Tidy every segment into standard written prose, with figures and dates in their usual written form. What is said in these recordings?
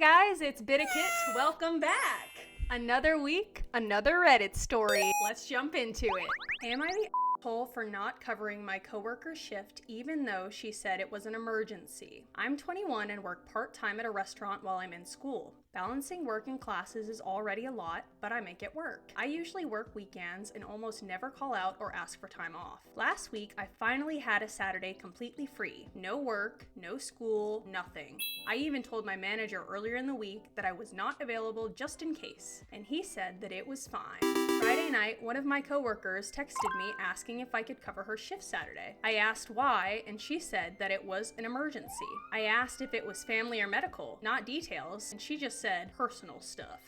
guys, it's Bidakit. Welcome back. Another week, another Reddit story. Let's jump into it. Am I the asshole for not covering my coworker's shift even though she said it was an emergency? I'm 21 and work part-time at a restaurant while I'm in school. Balancing work and classes is already a lot, but I make it work. I usually work weekends and almost never call out or ask for time off. Last week, I finally had a Saturday completely free. No work, no school, nothing. I even told my manager earlier in the week that I was not available just in case, and he said that it was fine. Friday night, one of my coworkers texted me asking if I could cover her shift Saturday. I asked why, and she said that it was an emergency. I asked if it was family or medical, not details, and she just said personal stuff.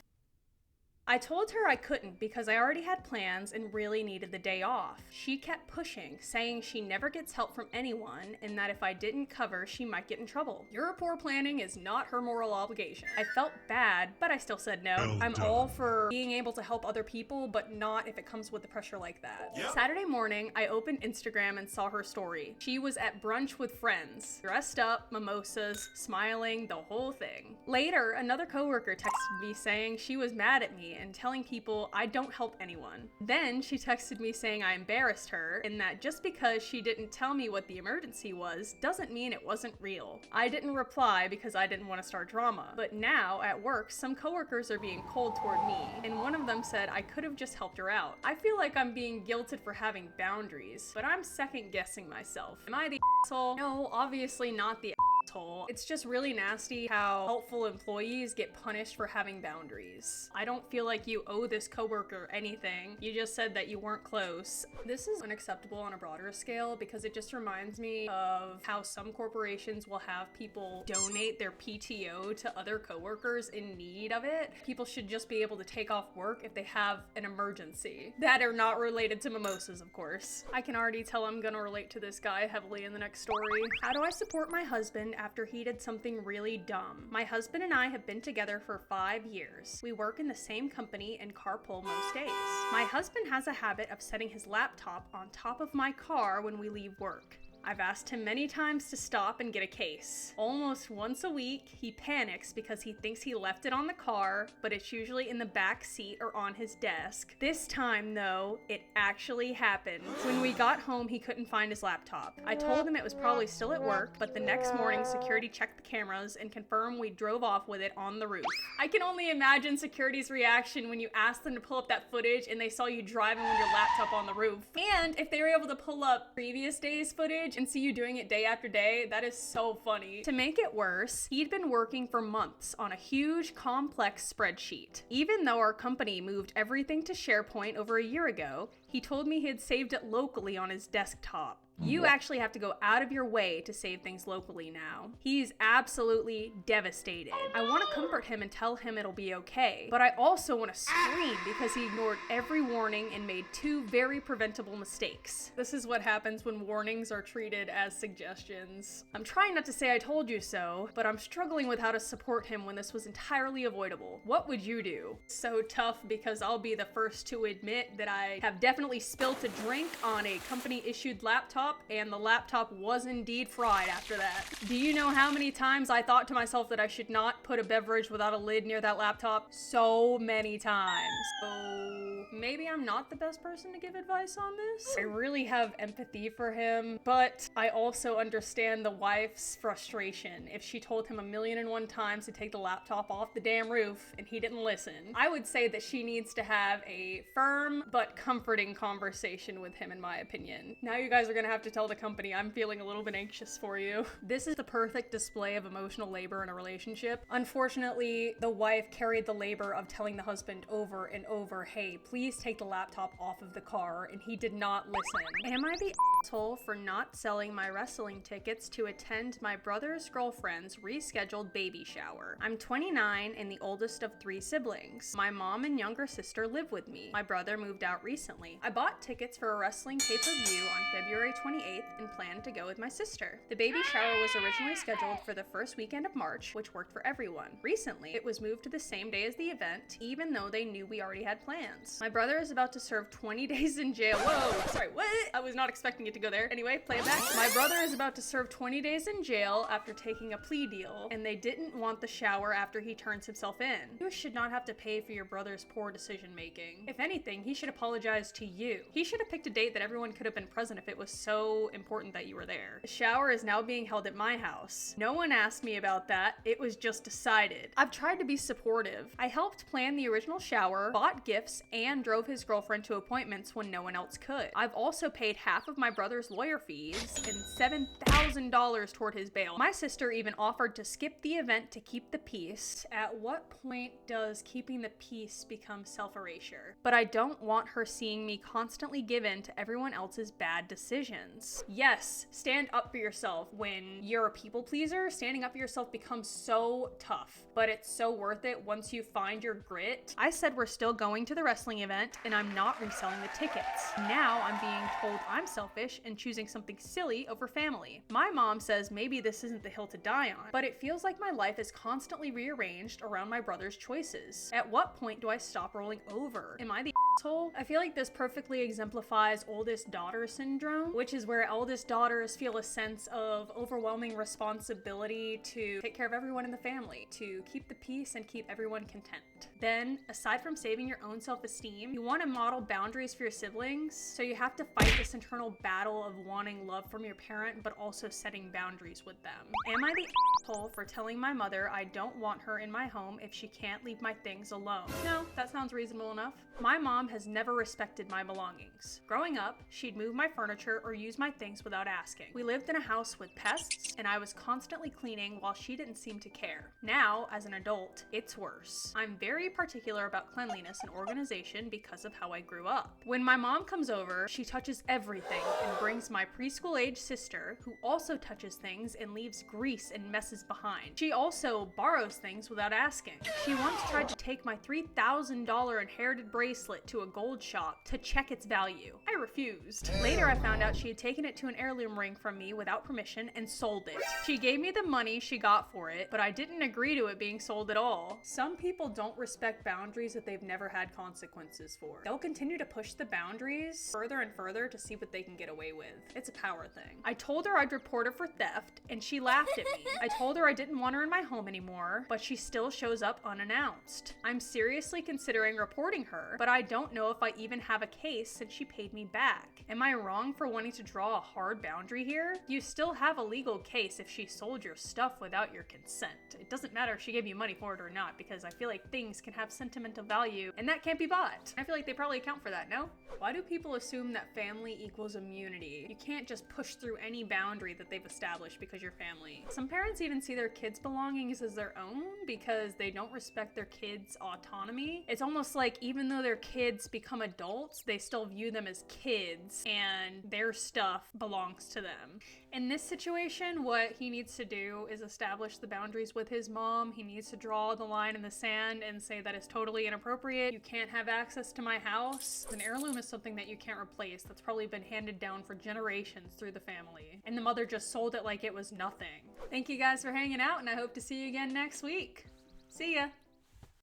I told her I couldn't because I already had plans and really needed the day off. She kept pushing, saying she never gets help from anyone and that if I didn't cover, she might get in trouble. Your poor planning is not her moral obligation. I felt bad, but I still said no. I'm all for being able to help other people, but not if it comes with the pressure like that. Yep. Saturday morning, I opened Instagram and saw her story. She was at brunch with friends, dressed up, mimosas, smiling, the whole thing. Later, another coworker texted me saying she was mad at me and telling people I don't help anyone. Then she texted me saying I embarrassed her and that just because she didn't tell me what the emergency was doesn't mean it wasn't real. I didn't reply because I didn't want to start drama. But now at work, some coworkers are being cold toward me and one of them said I could have just helped her out. I feel like I'm being guilted for having boundaries, but I'm second guessing myself. Am I the asshole? No, obviously not the asshole. It's just really nasty how helpful employees get punished for having boundaries. I don't feel like you owe this coworker anything. You just said that you weren't close. This is unacceptable on a broader scale because it just reminds me of how some corporations will have people donate their PTO to other coworkers in need of it. People should just be able to take off work if they have an emergency that are not related to mimosas, of course. I can already tell I'm gonna relate to this guy heavily in the next story. How do I support my husband after he did something really dumb? My husband and I have been together for 5 years. We work in the same company and carpool most days. My husband has a habit of setting his laptop on top of my car when we leave work. I've asked him many times to stop and get a case. Almost once a week, he panics because he thinks he left it on the car, but it's usually in the back seat or on his desk. This time, though, it actually happened. When we got home, he couldn't find his laptop. I told him it was probably still at work, but the next morning, security checked the cameras and confirmed we drove off with it on the roof. I can only imagine security's reaction when you asked them to pull up that footage and they saw you driving with your laptop on the roof. And if they were able to pull up previous days' footage and see you doing it day after day, that is so funny. To make it worse, he'd been working for months on a huge, complex spreadsheet. Even though our company moved everything to SharePoint over a year ago, he told me he had saved it locally on his desktop. You actually have to go out of your way to save things locally now. He's absolutely devastated. I want to comfort him and tell him it'll be okay, but I also want to scream because he ignored every warning and made 2 very preventable mistakes. This is what happens when warnings are treated as suggestions. I'm trying not to say I told you so, but I'm struggling with how to support him when this was entirely avoidable. What would you do? So tough because I'll be the first to admit that I have definitely spilt a drink on a company-issued laptop, and the laptop was indeed fried after that. Do you know how many times I thought to myself that I should not put a beverage without a lid near that laptop? So many times. So maybe I'm not the best person to give advice on this. I really have empathy for him, but I also understand the wife's frustration if she told him 1,000,001 times to take the laptop off the damn roof and he didn't listen. I would say that she needs to have a firm but comforting conversation with him, in my opinion. Now you guys are gonna have to tell the company I'm feeling a little bit anxious for you. This is the perfect display of emotional labor in a relationship. Unfortunately, the wife carried the labor of telling the husband over and over, hey, please take the laptop off of the car, and he did not listen. Am I the asshole for not selling my wrestling tickets to attend my brother's girlfriend's rescheduled baby shower? I'm 29 and the oldest of 3 siblings. My mom and younger sister live with me. My brother moved out recently. I bought tickets for a wrestling pay-per-view on February 28th and planned to go with my sister. The baby shower was originally scheduled for the first weekend of March, which worked for everyone. Recently, it was moved to the same day as the event, even though they knew we already had plans. My brother is about to serve 20 days in jail. Whoa, sorry, what? I was not expecting it to go there. Anyway, play it back. My brother is about to serve 20 days in jail after taking a plea deal, and they didn't want the shower after he turns himself in. You should not have to pay for your brother's poor decision making. If anything, he should apologize to you. He should have picked a date that everyone could have been present if it was so important that you were there. The shower is now being held at my house. No one asked me about that. It was just decided. I've tried to be supportive. I helped plan the original shower, bought gifts, and drove his girlfriend to appointments when no one else could. I've also paid half of my brother's lawyer fees and $7,000 toward his bail. My sister even offered to skip the event to keep the peace. At what point does keeping the peace become self-erasure? But I don't want her seeing me constantly give in to everyone else's bad decisions. Yes, stand up for yourself. When you're a people pleaser, standing up for yourself becomes so tough, but it's so worth it once you find your grit. I said we're still going to the wrestling event and I'm not reselling the tickets. Now I'm being told I'm selfish and choosing something silly over family. My mom says maybe this isn't the hill to die on, but it feels like my life is constantly rearranged around my brother's choices. At what point do I stop rolling over? Am I the asshole? I feel like this perfectly exemplifies oldest daughter syndrome, which is where eldest daughters feel a sense of overwhelming responsibility to take care of everyone in the family, to keep the peace and keep everyone content. Then, aside from saving your own self-esteem, you want to model boundaries for your siblings, so you have to fight this internal battle of wanting love from your parent but also setting boundaries with them. Am I the asshole for telling my mother I don't want her in my home if she can't leave my things alone? No, that sounds reasonable enough. My mom has never respected my belongings. Growing up, she'd move my furniture or use my things without asking. We lived in a house with pests, and I was constantly cleaning while she didn't seem to care. Now, as an adult, it's worse. I'm very particular about cleanliness and organization because of how I grew up. When my mom comes over, she touches everything and brings my preschool-age sister, who also touches things and leaves grease and messes behind. She also borrows things without asking. She once tried to take my $3,000 inherited bracelet to a gold shop to check its value. I refused. Later, I found out she had taken it to an heirloom ring from me without permission and sold it. She gave me the money she got for it, but I didn't agree to it being sold at all. Some people don't respect boundaries that they've never had consequences for. They'll continue to push the boundaries further and further to see what they can get away with. It's a power thing. I told her I'd report her for theft, and she laughed at me. I told her I didn't want her in my home anymore, but she still shows up unannounced. I'm seriously considering reporting her, but I don't know if I even have a case since she paid me back. Am I wrong for wanting to draw a hard boundary here? You still have a legal case if she sold your stuff without your consent. It doesn't matter if she gave you money for it or not, because I feel like things can have sentimental value and that can't be bought. I feel like they probably account for that, no? Why do people assume that family equals immunity? You can't just push through any boundary that they've established because you're family. Some parents even see their kids' belongings as their own because they don't respect their kids' autonomy. It's almost like even though their kids become adults, they still view them as kids and their stuff belongs to them. In this situation, what he needs to do is establish the boundaries with his mom. He needs to draw the line in the sand and say that it's totally inappropriate. You can't have access to my house. An heirloom is something that you can't replace. That's probably been handed down for generations through the family. And the mother just sold it like it was nothing. Thank you guys for hanging out, and I hope to see you again next week. See ya!